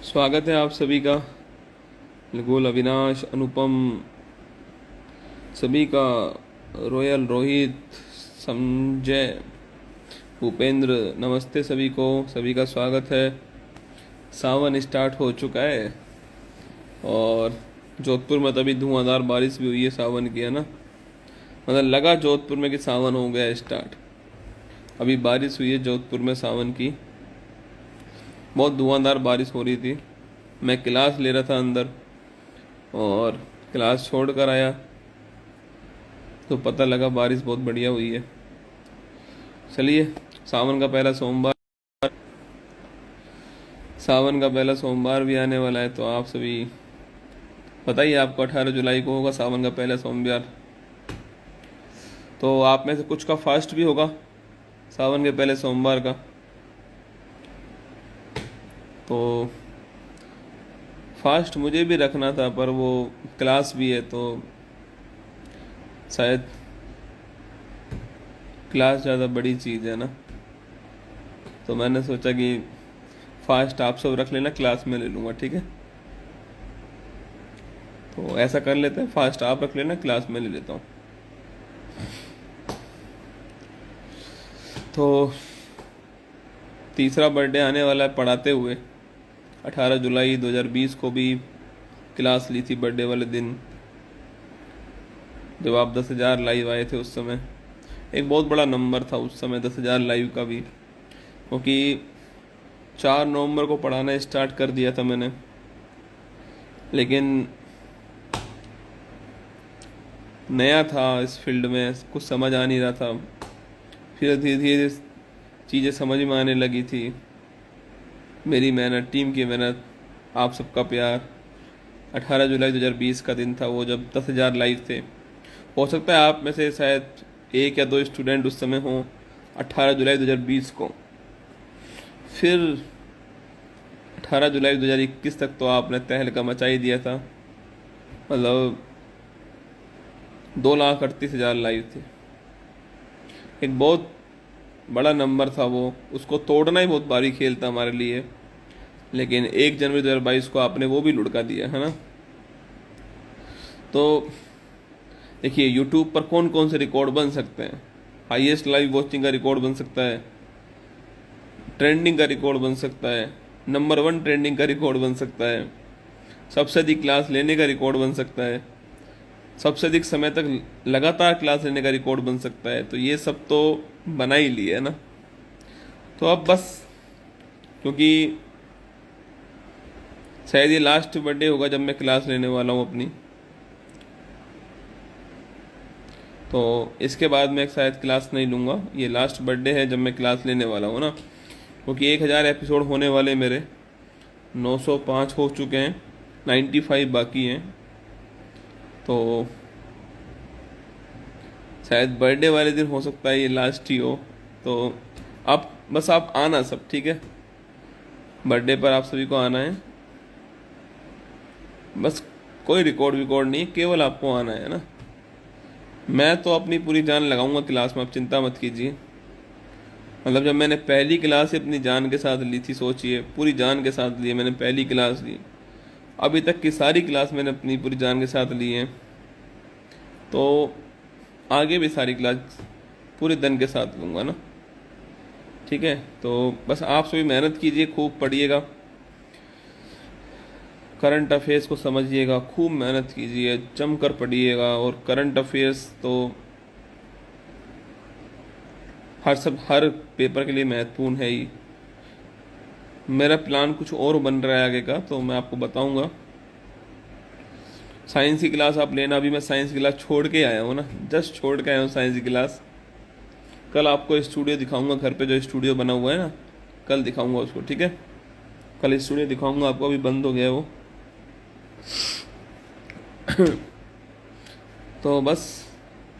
स्वागत है आप सभी का। गोल अविनाश, अनुपम, सभी का, रॉयल, रोहित, संजय, भूपेंद्र, नमस्ते सभी को। सभी का स्वागत है। सावन स्टार्ट हो चुका है और जोधपुर में तभी धुआंधार बारिश भी हुई है सावन की, है ना। मतलब लगा जोधपुर में कि सावन हो गया स्टार्ट। अभी बारिश हुई है जोधपुर में सावन की, बहुत धुआंधार बारिश हो रही थी। मैं क्लास ले रहा था अंदर और क्लास छोड़ कर आया तो पता लगा बारिश बहुत बढ़िया हुई है। चलिए, सावन का पहला सोमवार सावन का पहला सोमवार भी आने वाला है, तो आप सभी बताइए, आपको 18 जुलाई को होगा सावन का पहला सोमवार। तो आप में से कुछ का फास्ट भी होगा सावन के पहले सोमवार का। तो फास्ट मुझे भी रखना था, पर वो क्लास भी है तो शायद क्लास ज़्यादा बड़ी चीज़ है ना। तो मैंने सोचा कि फास्ट आप सब रख लेना, क्लास में ले लूँगा, ठीक है। तो ऐसा कर लेते हैं, फास्ट आप रख लेना, क्लास में ले लेता हूँ। तो तीसरा बर्थडे आने वाला है पढ़ाते हुए। 18 जुलाई 2020 को भी क्लास ली थी बर्थडे वाले दिन, जब आप 10,000 लाइव आए थे। उस समय एक बहुत बड़ा नंबर था उस समय 10,000 लाइव का भी, क्योंकि 4 नवंबर को पढ़ाना स्टार्ट कर दिया था मैंने, लेकिन नया था इस फील्ड में, कुछ समझ आ नहीं रहा था। फिर धीरे धीरे चीज़ें समझ में आने लगी थी। मेरी मेहनत, टीम की मेहनत, आप सबका प्यार। 18 जुलाई 2020 का दिन था वो, जब 10,000 लाइव थे। हो सकता है आप में से शायद 1 या 2 स्टूडेंट उस समय हों 18 जुलाई 2020 को। फिर 18 जुलाई 2021 तक तो आपने तहलका मचा ही दिया था। मतलब 2,38,000 लाइव थे, एक बहुत बड़ा नंबर था वो। उसको तोड़ना ही बहुत भारी खेल था हमारे लिए, लेकिन 1 जनवरी 2022 को आपने वो भी लुढ़का दिया, है ना। तो देखिए, यूट्यूब पर कौन कौन से रिकॉर्ड बन सकते हैं। हाईएस्ट लाइव वॉचिंग का रिकॉर्ड बन सकता है, ट्रेंडिंग का रिकॉर्ड बन सकता है, नंबर 1 ट्रेंडिंग का रिकॉर्ड बन सकता है, सबसे अधिक क्लास लेने का रिकॉर्ड बन सकता है, सबसे अधिक समय तक लगातार क्लास लेने का रिकॉर्ड बन सकता है। तो ये सब तो बना ही लिया है ना। तो अब बस, क्योंकि शायद ये लास्ट बर्थडे होगा जब मैं क्लास लेने वाला हूँ अपनी, तो इसके बाद मैं शायद क्लास नहीं लूँगा। ये लास्ट बर्थडे है जब मैं क्लास लेने वाला हूँ ना, क्योंकि 1,000 एपिसोड होने वाले मेरे। 905 हो चुके हैं, 95 बाकी हैं। तो शायद बर्थडे वाले दिन हो सकता है ये लास्ट ही हो। तो आप बस आप आना सब, ठीक है। बर्थडे पर आप सभी को आना है, बस कोई रिकॉर्ड विकॉर्ड नहीं, केवल आपको आना है ना। मैं तो अपनी पूरी जान लगाऊंगा क्लास में, आप चिंता मत कीजिए। मतलब जब मैंने पहली क्लास अपनी जान के साथ ली थी, सोचिए, पूरी जान के साथ ली, मैंने पहली क्लास ली। अभी तक की सारी क्लास मैंने अपनी पूरी जान के साथ ली है, तो आगे भी सारी क्लास पूरे दिन के साथ लूँगा ना, ठीक है। तो बस आप सभी मेहनत कीजिए, खूब पढ़िएगा, करंट अफेयर्स को समझिएगा, खूब मेहनत कीजिए, जम कर पढ़िएगा। और करंट अफेयर्स तो हर पेपर के लिए महत्वपूर्ण है ही। मेरा प्लान कुछ और बन रहा है आगे का, तो मैं आपको बताऊंगा। साइंस की क्लास आप लेना, अभी मैं साइंस की क्लास छोड़ के आया हूँ ना, जस्ट छोड़ के आया हूँ साइंस की क्लास। कल आपको स्टूडियो दिखाऊंगा, घर पे जो स्टूडियो बना हुआ है ना, कल दिखाऊंगा उसको, ठीक है। कल स्टूडियो दिखाऊंगा आपको, अभी बंद हो गया है वो। तो बस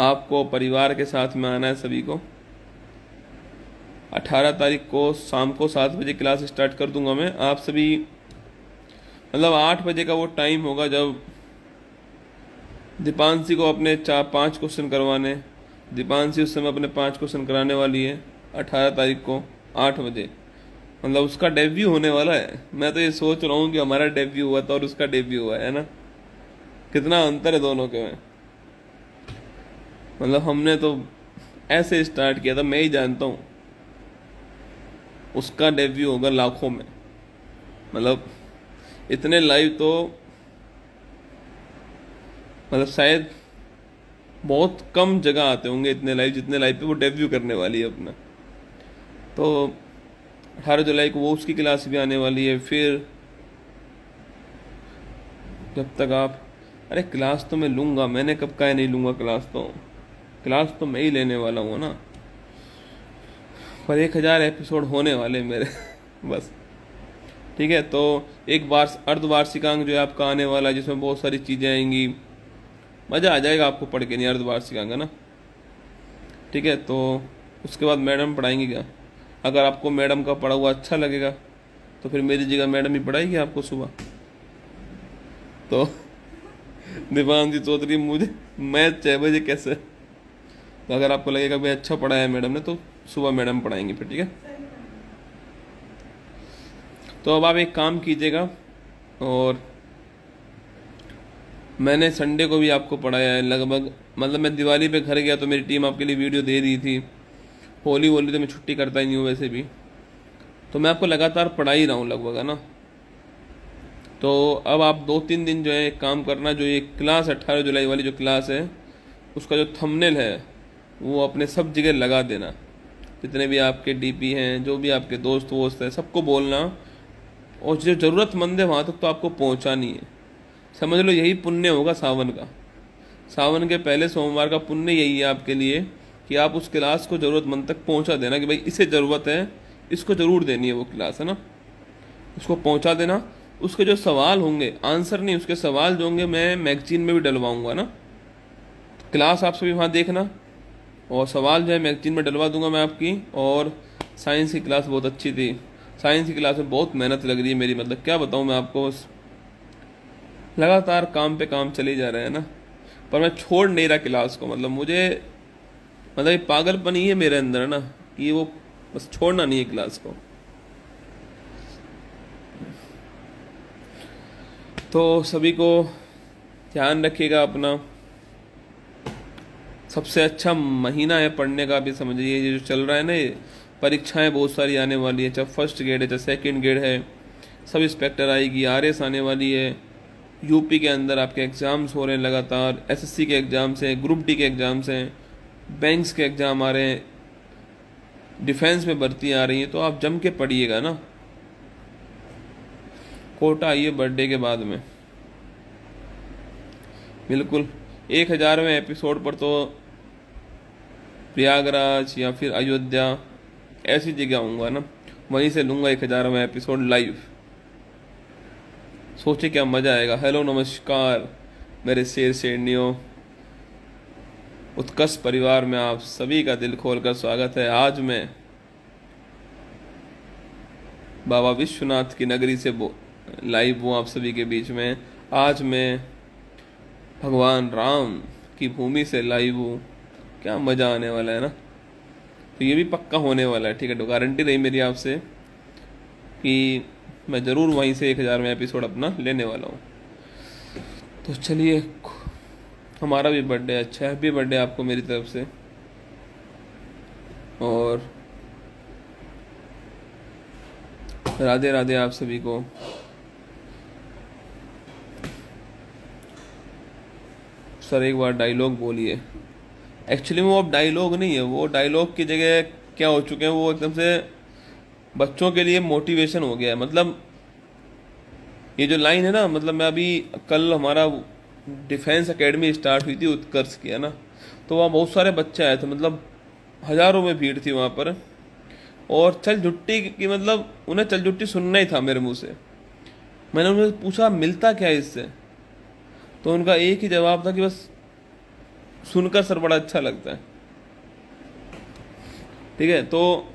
आपको परिवार के साथ में आना है सभी को। 18 तारीख को शाम को 7 बजे क्लास स्टार्ट कर दूंगा मैं। आप सभी, मतलब 8 बजे का वो टाइम होगा जब दीपांशी को अपने 4-5 क्वेश्चन करवाने। दीपांशी उस समय अपने 5 क्वेश्चन कराने वाली है 18 तारीख को 8 बजे। मतलब उसका डेब्यू होने वाला है। मैं तो ये सोच रहा हूँ कि हमारा डेब्यू हुआ था और उसका डेब्यू हुआ है ना, कितना अंतर है दोनों के में। मतलब हमने तो ऐसे स्टार्ट किया था, मैं ही जानता हूँ। उसका डेब्यू होगा लाखों में, मतलब इतने लाइव तो मतलब शायद बहुत कम जगह आते होंगे इतने लाइव, जितने लाइव पे वो डेब्यू करने वाली है अपना। तो 18 जुलाई को वो उसकी क्लास भी आने वाली है। फिर जब तक आप, अरे क्लास तो मैं लूंगा, मैंने कब कहा है नहीं लूंगा क्लास, तो क्लास तो मैं ही लेने वाला हूँ ना। पर 1000 एपिसोड होने वाले मेरे बस। ठीक है, तो एक बार अर्धवार्षिकांक जो है आपका आने वाला है, जिसमें बहुत सारी चीज़ें आएंगी, मज़ा आ जाएगा आपको पढ़ के। नहीं, अर्धवार्षिकांक है ना। ठीक है, तो उसके बाद मैडम पढ़ाएंगी क्या। अगर आपको मैडम का पढ़ा हुआ अच्छा लगेगा तो फिर मेरी जगह मैडम ही पढ़ाएगी आपको सुबह। तो दीपांशी सोच रही मुझे मैथ 6 बजे कैसे। तो अगर आपको लगेगा भाई अच्छा पढ़ाया मैडम ने, तो सुबह मैडम पढ़ाएंगी फिर। ठीक है, तो अब आप एक काम कीजिएगा, और मैंने संडे को भी आपको पढ़ाया है लगभग। मतलब मैं दिवाली पे घर गया तो मेरी टीम आपके लिए वीडियो दे रही थी। होली वोली तो मैं छुट्टी करता ही नहीं हूँ वैसे भी, तो मैं आपको लगातार पढ़ा ही रहा हूँ लगभग, है ना। तो अब आप 2-3 दिन जो है एक काम करना, जो ये क्लास 18 जुलाई वाली जो क्लास है, उसका जो थंबनेल है वो अपने सब जगह लगा देना। जितने भी आपके डीपी हैं, जो भी आपके दोस्त वोस्त हैं, सबको बोलना। और जो ज़रूरतमंद है वहाँ तक तो आपको पहुँचानी है। समझ लो यही पुण्य होगा सावन का। सावन के पहले सोमवार का पुण्य यही है आपके लिए कि आप उस क्लास को ज़रूरतमंद तक पहुँचा देना, कि भाई इसे ज़रूरत है, इसको ज़रूर देनी है वो क्लास, है ना। उसको पहुँचा देना। उसके जो सवाल होंगे, आंसर नहीं, उसके सवाल जो होंगे मैं मैगजीन में भी डलवाऊंगा ना। क्लास आप सभी वहाँ देखना, और सवाल जो है मैगजीन में डलवा दूंगा मैं आपकी। और साइंस की क्लास बहुत अच्छी थी। साइंस की क्लास में बहुत मेहनत लग रही है मेरी, मतलब क्या बताऊँ मैं आपको। बस लगातार काम पे काम चले जा रहे हैं ना, पर मैं छोड़ नहीं रहा क्लास को। मतलब मुझे, मतलब ये पागलपन ही है मेरे अंदर ना, कि वो बस छोड़ना नहीं है क्लास को। तो सभी को ध्यान रखिएगा अपना। सबसे अच्छा महीना है पढ़ने का, भी समझिए ये जो चल रहा है ना, ये परीक्षाएं बहुत सारी आने वाली है। चाहे फर्स्ट ग्रेड है, चाहे सेकंड ग्रेड है, सब इंस्पेक्टर आएगी, आरएस आने वाली है। यूपी के अंदर आपके एग्ज़ाम्स हो रहे हैं लगातार। एसएससी के एग्ज़ाम्स हैं, ग्रुप डी के एग्ज़ाम्स हैं, बैंक्स के एग्ज़ाम आ रहे हैं, डिफेंस में भर्ती आ रही है। तो आप जम के पढ़िएगा ना। कोटा आइए बर्थडे के बाद में, बिल्कुल 1000वें एपिसोड पर तो प्रयागराज या फिर अयोध्या ऐसी जगह आऊँगा ना, वहीं से लूँगा 1000वां एपिसोड लाइव। सोचे क्या मज़ा आएगा। हेलो नमस्कार मेरे शेर शेरनियों, उत्कर्ष परिवार में आप सभी का दिल खोलकर स्वागत है। आज मैं बाबा विश्वनाथ की नगरी से लाइव हूँ आप सभी के बीच में। आज मैं भगवान राम की भूमि से लाइव हूँ। क्या मज़ा आने वाला है ना। तो ये भी पक्का होने वाला है, ठीक है। तो गारंटी रही मेरी आपसे कि मैं ज़रूर वहीं से 1000वें एपिसोड अपना लेने वाला हूँ। तो चलिए, हमारा भी बर्थडे अच्छा है। हैप्पी बर्थडे आपको मेरी तरफ से। और राधे राधे आप सभी को। सर एक बार डायलॉग बोलिए। एक्चुअली वो अब डायलॉग नहीं है, वो डायलॉग की जगह क्या हो चुके हैं, वो एकदम से बच्चों के लिए मोटिवेशन हो गया है। मतलब ये जो लाइन है ना, मतलब मैं अभी कल हमारा डिफेंस एकेडमी स्टार्ट हुई थी उत्कर्ष की, है ना। तो वहाँ बहुत सारे बच्चे आए थे, मतलब हज़ारों में भीड़ थी वहाँ पर। और चल जुट्टी की, मतलब उन्हें चल जुट्टी सुनना ही था मेरे मुंह से। मैंने उन्हें पूछा मिलता क्या है इससे, तो उनका एक ही जवाब था कि बस सुनकर सर बड़ा अच्छा लगता है। ठीक है, तो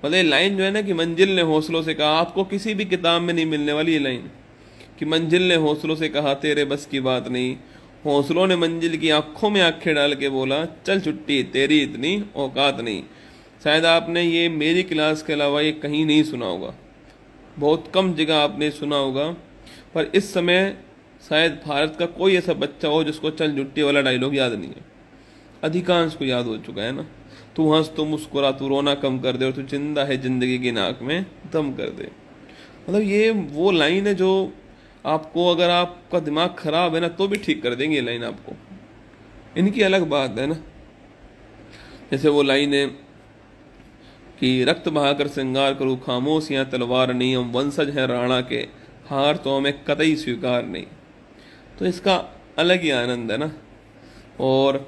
मतलब ये लाइन जो है ना कि मंजिल ने हौसलों से कहा, आपको किसी भी किताब में नहीं मिलने वाली ये लाइन, कि मंजिल ने हौसलों से कहा तेरे बस की बात नहीं। हौसलों ने मंजिल की आंखों में आंखें डाल के बोला चल छुट्टी तेरी इतनी औकात नहीं। शायद आपने ये मेरी क्लास के अलावा ये कहीं नहीं सुना होगा। बहुत कम जगह आपने सुना होगा, पर इस समय शायद भारत का कोई ऐसा बच्चा हो जिसको चल जुट्टी वाला डायलॉग याद नहीं है। अधिकांश को याद हो चुका है ना। तू हंस, तू मुस्कुरा, तू रोना कम कर दे, और तू जिंदा है जिंदगी की नाक में दम कर दे। मतलब ये वो लाइन है जो आपको, अगर आपका दिमाग खराब है ना तो भी ठीक कर देंगे ये लाइन आपको। इनकी अलग बात है ना। जैसे वो लाइन है कि रक्त बहाकर श्रृंगार करूँ, खामोश यहाँ तलवार नहीं, हम वंशज हैं राणा के, हार तो हमें कतई स्वीकार नहीं। तो इसका अलग ही आनंद है ना। और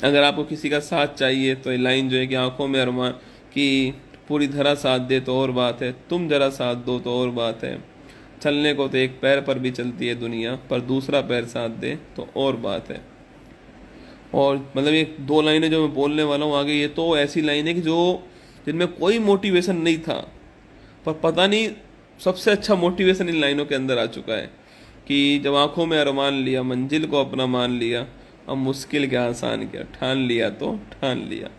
अगर आपको किसी का साथ चाहिए तो ये लाइन जो है कि आंखों में अरमान, कि पूरी धरा साथ दे तो और बात है, तुम जरा साथ दो तो और बात है, चलने को तो एक पैर पर भी चलती है दुनिया, पर दूसरा पैर साथ दे तो और बात है। और मतलब ये दो लाइनें जो मैं बोलने वाला हूँ आगे, ये तो ऐसी लाइन है कि जो जिनमें कोई मोटिवेशन नहीं था, पर पता नहीं सबसे अच्छा मोटिवेशन इन लाइनों के अंदर आ चुका है कि जब आंखों में अरमान लिया, मंजिल को अपना मान लिया, अब मुश्किल क्या आसान क्या, ठान लिया तो ठान लिया।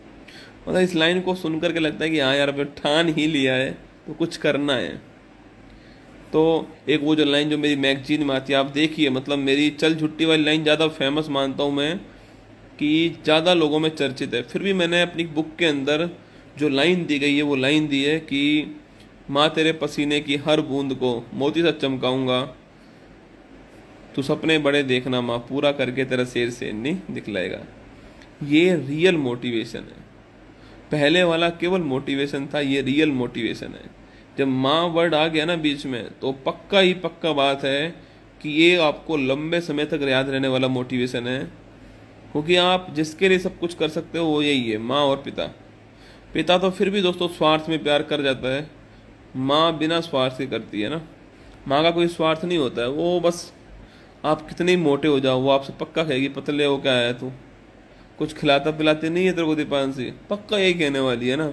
मतलब इस लाइन को सुन करके लगता है कि हाँ यार, अब ठान ही लिया है तो कुछ करना है। तो एक वो जो लाइन जो मेरी मैगजीन में आती है, आप देखिए, मतलब मेरी चल छुट्टी वाली लाइन ज़्यादा फेमस मानता हूँ मैं, कि ज़्यादा लोगों में चर्चित है। फिर भी मैंने अपनी बुक के अंदर जो लाइन दी गई है वो लाइन दी है कि माँ तेरे पसीने की हर बूंद को मोती सा चमकाऊंगा, तू सपने बड़े देखना माँ, पूरा करके तेरा शेर से नहीं दिखलाएगा। ये रियल मोटिवेशन है। पहले वाला केवल मोटिवेशन था, ये रियल मोटिवेशन है। जब माँ वर्ड आ गया ना बीच में, तो पक्का ही पक्का बात है कि ये आपको लंबे समय तक याद रहने वाला मोटिवेशन है। क्योंकि आप जिसके लिए सब कुछ कर सकते हो वो यही है, माँ और पिता। पिता तो फिर भी दोस्तों स्वार्थ में प्यार कर जाता है, माँ बिना स्वार्थ के करती है ना। माँ का कोई स्वार्थ नहीं होता है, वो बस आप कितने ही मोटे हो जाओ वो आपसे पक्का कहेगी पतले हो क्या है तू, कुछ खिलाता पिलाते नहीं है तेरे को दीपांशी, पक्का यही कहने वाली है ना।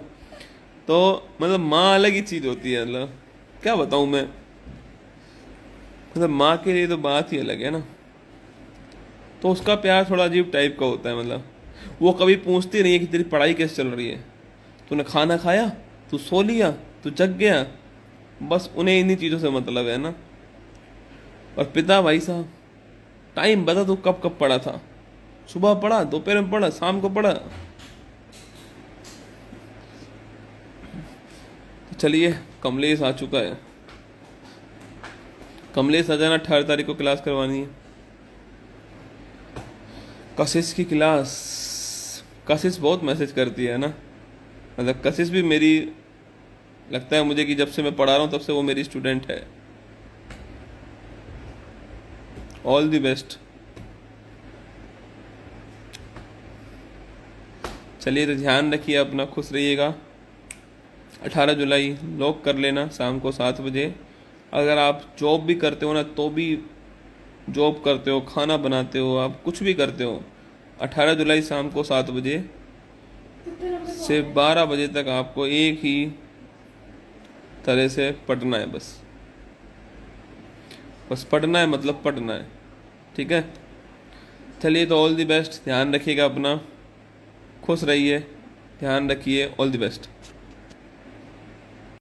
तो मतलब माँ अलग ही चीज़ होती है, मतलब क्या बताऊँ मैं, मतलब माँ के लिए तो बात ही अलग है ना। तो उसका प्यार थोड़ा अजीब टाइप का होता है। मतलब वो कभी पूछती नहीं है कि तेरी पढ़ाई कैसे चल रही है, तूने खाना खाया, तू सो लिया, तू जग गया, बस उन्हें इन्हीं चीज़ों से मतलब है ना। और पिता भाई साहब, टाइम बता तू कब कब पढ़ा था, सुबह पढ़ा, दोपहर में पढ़ा, शाम को पढ़ा। तो चलिए, कमलेश आ चुका है। कमलेश आ जाना, 18 तारीख को क्लास करवानी है, कशिश की क्लास। कशिश बहुत मैसेज करती है ना, मतलब कशिश भी मेरी, लगता है मुझे कि जब से मैं पढ़ा रहा हूँ तब से वो मेरी स्टूडेंट है। All the best. चलिए, तो ध्यान रखिए अपना, खुश रहिएगा। 18 जुलाई लॉक कर लेना शाम को 7 बजे। अगर आप जॉब भी करते हो ना, तो भी जॉब करते हो, खाना बनाते हो, आप कुछ भी करते हो, 18 जुलाई शाम को 7 बजे से 12 बजे तक आपको एक ही तरह से पढ़ना है। बस बस पढ़ना है, मतलब पढ़ना है, ठीक है। चलिए, तो ऑल द बेस्ट, ध्यान रखिएगा अपना, खुश रहिए, ध्यान रखिए, ऑल द बेस्ट।